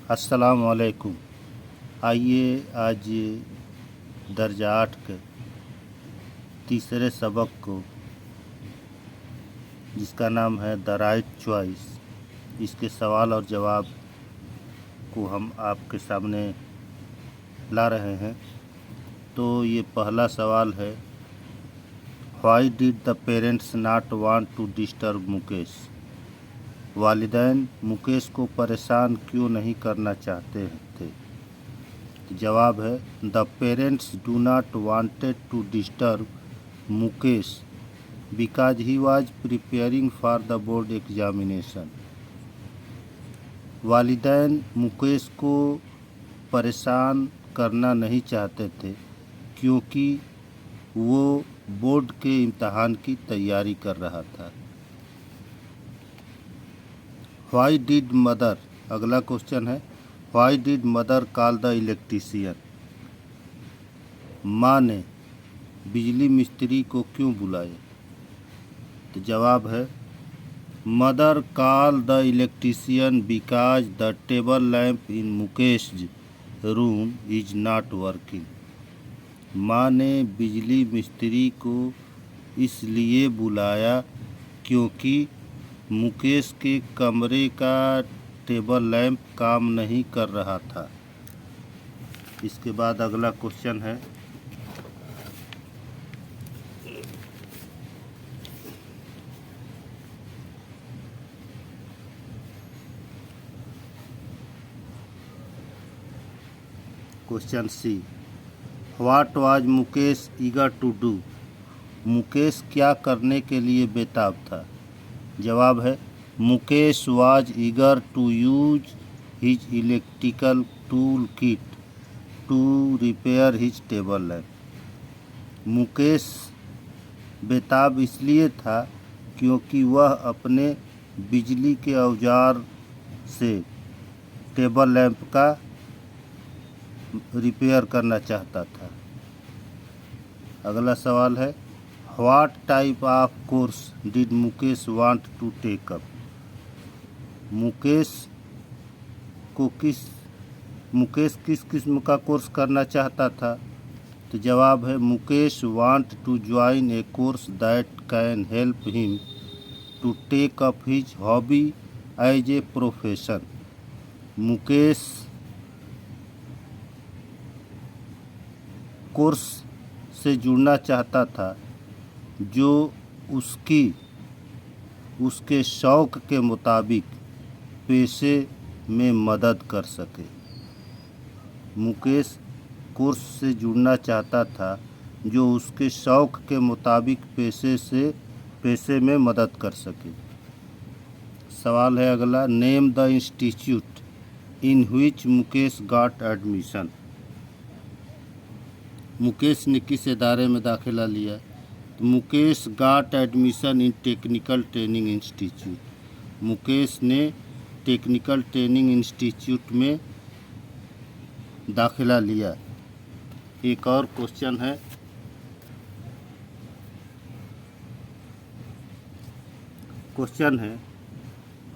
अस्सलाम वालेकुम। आइए आज दर्जा 8 के तीसरे सबक को, जिसका नाम है द राइट चॉइस, इसके सवाल और जवाब को हम आपके सामने ला रहे हैं। तो ये पहला सवाल है, why did the parents not want to disturb Mukesh? वालिदैन मुकेश को परेशान क्यों नहीं करना चाहते थे? जवाब है, the parents do not wanted to disturb Mukesh because he was preparing for the board examination. वालिदैन मुकेश को परेशान करना नहीं चाहते थे क्योंकि वो बोर्ड के इम्तहान की तैयारी कर रहा था। व्हाई डिड मदर, अगला क्वेश्चन है, why did mother call the electrician? माँ ने बिजली मिस्त्री को क्यों बुलाया? तो जवाब है, mother call the electrician because the table lamp in Mukesh room is not working. माँ ने बिजली मिस्त्री को इसलिए बुलाया क्योंकि मुकेश के कमरे का टेबल लैंप काम नहीं कर रहा था। इसके बाद अगला क्वेश्चन है, question C, what was Mukesh eager to do? Mukesh क्या करने के लिए बेताब था? जवाब है, Mukesh was eager to use his electrical tool kit to repair his table lamp. Mukesh बेताब इसलिए था क्योंकि वह अपने बिजली के औजार से टेबल लैंप का रिपेयर करना चाहता था। अगला सवाल है, what type of course did Mukesh want to take up? Mukesh किस किस्म का कोर्स करना चाहता था? तो जवाब है, Mukesh want to join a course that can help him to take up his hobby as a profession. Mukesh course से जुड़ना चाहता था जो उसके शौक़ के मुताबिक पेशे में मदद कर सके। मुकेश कोर्स से जुड़ना चाहता था जो उसके शौक़ के मुताबिक पेशे में मदद कर सके। सवाल है अगला, name the institute in which Mukesh got admission? Mukesh ने किस इदारे में दाखिला लिया? तो Mukesh got admission in technical training institute. Mukesh ने टेक्निकल ट्रेनिंग इंस्टीट्यूट में दाखिला लिया। एक और क्वेश्चन है,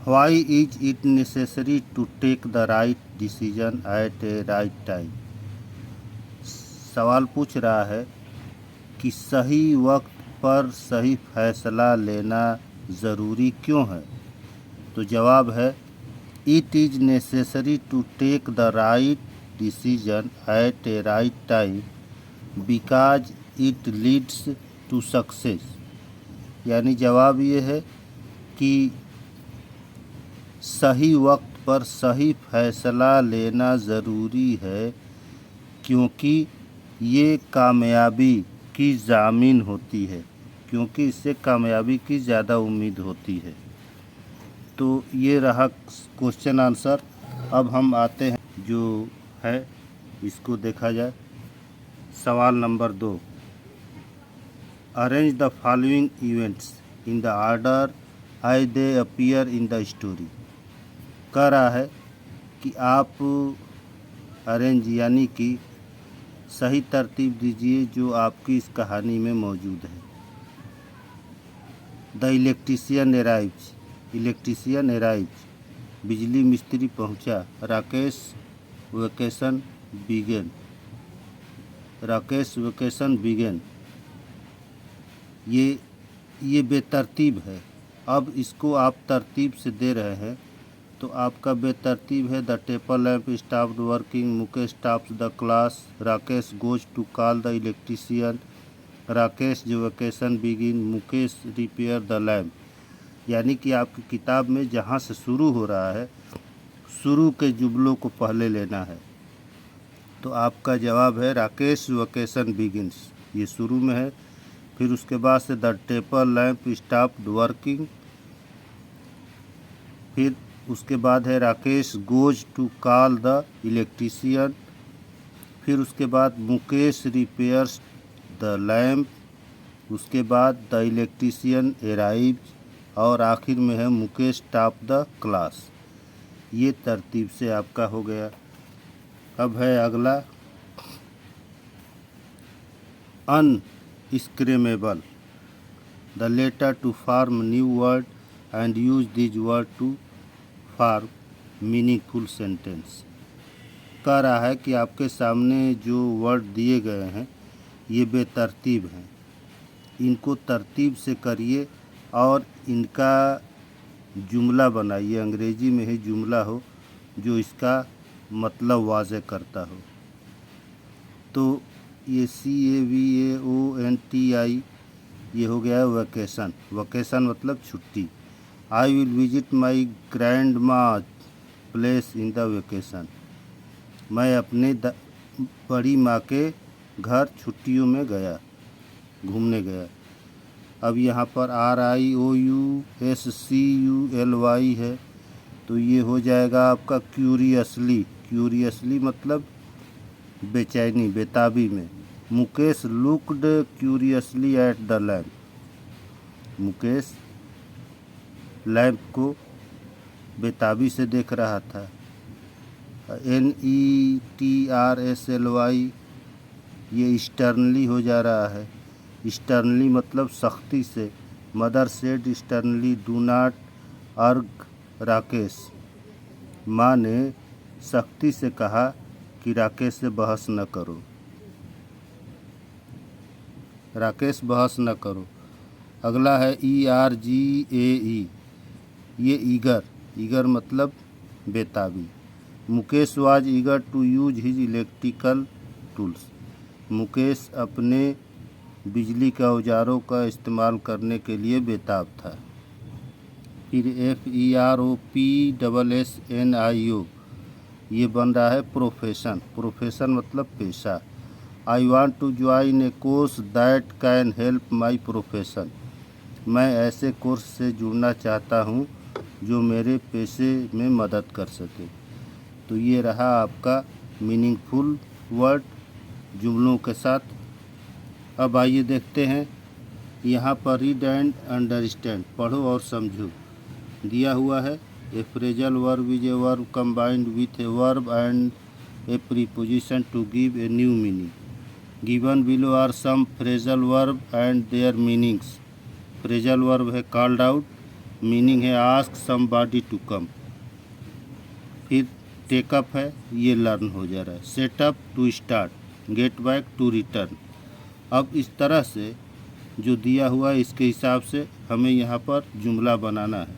why is it necessary to take the right decision at a right time? सवाल पूछ रहा है कि सही वक्त पर सही फैसला लेना ज़रूरी क्यों है? तो जवाब है, it is necessary to take the right decision at a right time because it leads to success. यानी जवाब ये है कि सही वक्त पर सही फैसला लेना ज़रूरी है क्योंकि ये कामयाबी की ज़ामीन होती है, क्योंकि इससे कामयाबी की ज़्यादा उम्मीद होती है। तो ये रहा क्वेश्चन आंसर। अब हम आते हैं जो है इसको देखा जाए। सवाल number 2, arrange the following events in the order as they appear in the story. कह रहा है कि आप अरेंज यानी कि सही तरतीब दीजिए जो आपकी इस कहानी में मौजूद है। द इलेक्ट्रीशियन अराइव्स, बिजली मिस्त्री पहुंचा। Rakesh vacation begin. Rakesh vacation begin. ये बेतरतीब है। अब इसको आप तरतीब से दे रहे हैं तो आपका बेतरतीब है। The table lamp stopped working, Mukesh stops the class, Rakesh goes to call the electrician, Rakesh जो vacation begin, Mukesh repair the lamp. यानी कि आपकी किताब में जहाँ से शुरू हो रहा है, शुरू के जुमलों को पहले लेना है। तो आपका जवाब है राकेश वेकेशन बिगिन्स, ये शुरू में है। फिर उसके बाद से the table lamp stopped working, फिर उसके बाद है Rakesh goes to call the electrician, फिर उसके बाद मुकेश रिपेयर्स द लैम्प, उसके बाद द इलेक्ट्रीशियन अराइव्स, और आखिर में है मुकेश टॉप द क्लास। ये तरतीब से आपका हो गया। अब है अगला unscramble. The letter to form new word and use these word to form meaningful sentence. कह रहा है कि आपके सामने जो वर्ड दिए गए हैं ये बेतरतीब हैं, इनको तरतीब से करिए और इनका जुमला बनाइए। अंग्रेजी में ही जुमला हो जो इसका मतलब वाज़े करता हो। तो ये CAVAONTI ये हो गया वेकेशन। वेकेशन मतलब छुट्टी। I will visit my grand माँ प्लेस इन द वेकेशन। मैं अपने बड़ी माँ के घर छुट्टियों में गया, घूमने गया। अब यहाँ पर RIOUSCULY है तो ये हो जाएगा आपका क्यूरियसली। क्यूरियसली मतलब बेचैनी, बेताबी में। Mukesh looked curiously at the lamp. Mukesh lamp को बेताबी से देख रहा था। NETRSLY ये स्टर्नली हो जा रहा है। स्टर्नली मतलब सख्ती से। Mother said sternly do not अर्ग राकेश। माँ ने सख्ती से कहा कि राकेश से बहस न करो। राकेश बहस न करो। अगला है ERGAE ये ईगर। ईगर मतलब बेताबी। Mukesh was eager to use his electrical tools. Mukesh अपने बिजली के औजारों का इस्तेमाल करने के लिए बेताब था। फिर FEROPSSNIO ये बन रहा है प्रोफेशन। प्रोफेशन मतलब पेशा। I want to join a course that can help my profession. मैं ऐसे कोर्स से जुड़ना चाहता हूँ जो मेरे पेशे में मदद कर सके। तो ये रहा आपका मीनिंगफुल वर्ड जुमलों के साथ। अब आइए देखते हैं यहाँ पर रीड एंड अंडरस्टैंड, पढ़ो और समझो दिया हुआ है। A phrasal verb is a verb combined with a verb and a preposition to give a new meaning. Given below are some phrasal verb and their meanings. Phrasal verb है called out, meaning है ask somebody to come. फिर take up है, ये learn हो जा रहा है। Set up to start, get back to return. अब इस तरह से जो दिया हुआ है इसके हिसाब से हमें यहाँ पर जुमला बनाना है।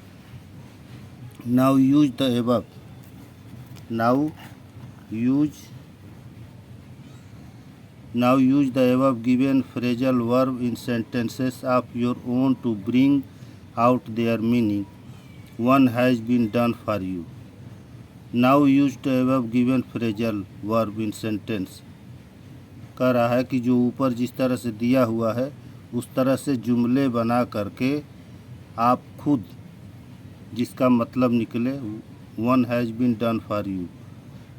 Now use the above. Now use the above given phrasal verb in sentences of your own to bring out their meaning. One has been done for you. Now use the above given phrasal verb in sentence. कह रहा है कि जो ऊपर जिस तरह से दिया हुआ है उस तरह से जुमले बना करके आप खुद जिसका मतलब निकले, one has been done for you,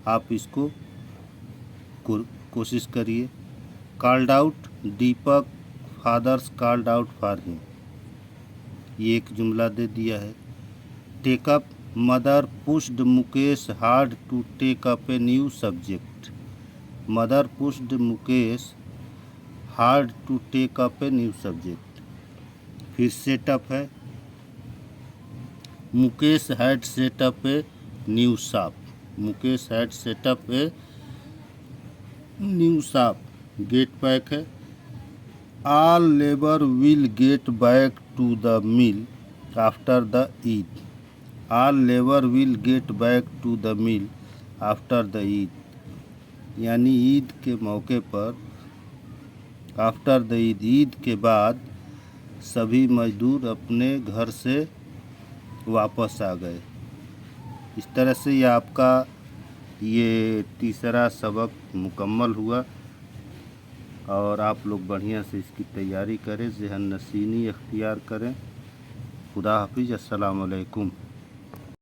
आप इसको कोशिश करिए। Called out, Deepak father's called out for him, ये एक जुमला दे दिया है। Take up, mother pushed Mukesh hard to take up a new subject. Mother pushed Mukesh hard to take up a new subject. फिर सेटअप है, Mukesh had set up a new shop. Mukesh had set up a new shop. Get back है. All labour will get back to the mill after the Eid. All labour will get back to the mill after the Eid, यानी ईद के मौके पर, after the Eid, Eid के बाद सभी मजदूर अपने घर से वापस आ गए. इस तरह से ये आपका ये तीसरा सबक मुकम्मल हुआ और आप लोग बढ़िया से इसकी तैयारी करें, ज़हन नशीनी इख्तियार करें. खुदा हाफिज़. अस्सलाम वालेकुम.